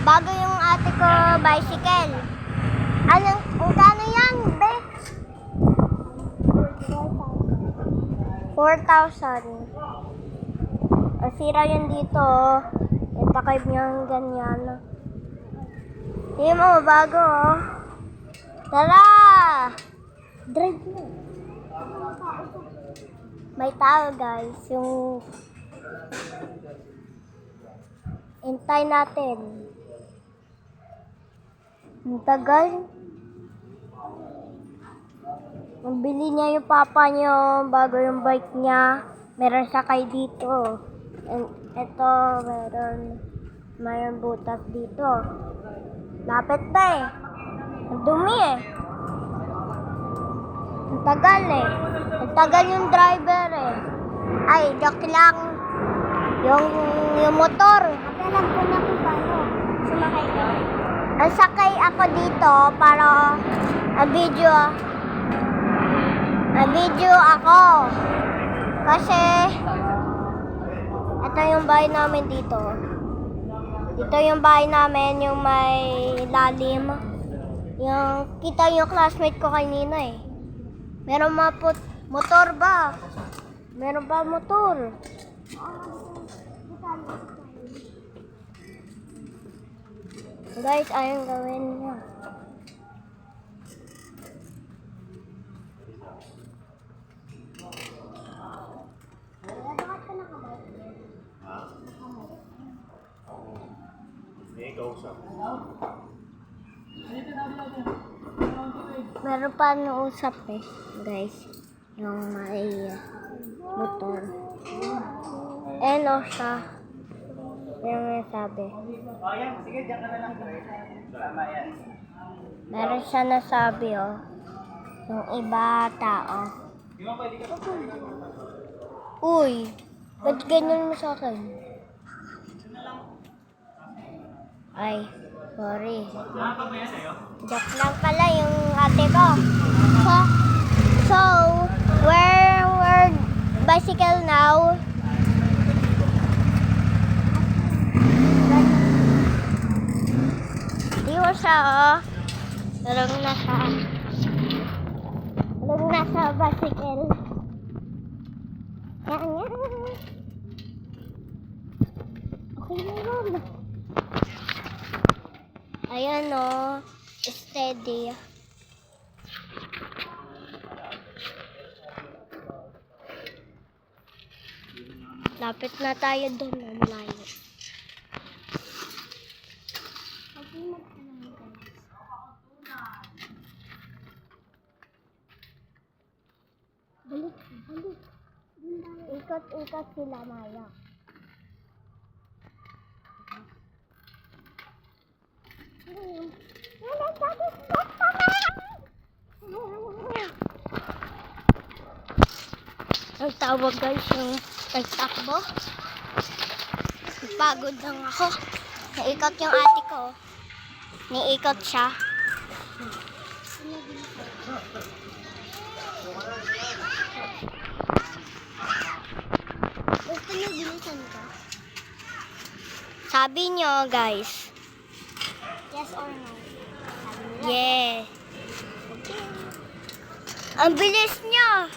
Bago yung ate ko bicycle. Anong, kano yan, be? 4,000. Sira yun dito. Yung takip niyang ganyan. Hindi mo, bago oh. Tara! Drive mo. May tao guys. Yung hintay natin. Ang tagal. Mabili niya yung papa niyo bago yung bike niya. Meron sakay dito. And ito, mayroon butas dito. Lapit na eh. Ang dumi eh. Ang tagal eh. Ang tagal yung driver eh. Ay, joke lang. Yung motor. Alam ko na kung paano. Sumakay ka. Ang sakay ako dito para video ako. Kasi ito yung bahay namin dito. Dito yung bahay namin, yung may lalim. Yung kita yung classmate ko kanina eh. Meron motor ba? Meron ba motor? Guys, ayun gawin niya. Meron pa nausap eh, guys. Yung may motor. Ano siya? Yung may sabi. Meron siya nasabi oh. Yung iba tao. Uy, ba't ganyan mo sa akin? Ay, sorry. Joke lang pala yung ate ko. So we're bicycle now. Di mo siya oh. Tulong na sa bicycle. Yan. Okay na yun. Ayan o. Steady. Lapit na tayo doon. Malayo. Balik. Ikot sila, Maya. Ang tawag guys yung nagtakbo. Pagod lang ako. Naikot yung ate ko. Niikot siya. Gusto niyo bilisan ko? Sabi niyo guys. Yes or no? Yeah. Okay. Ang bilis niya.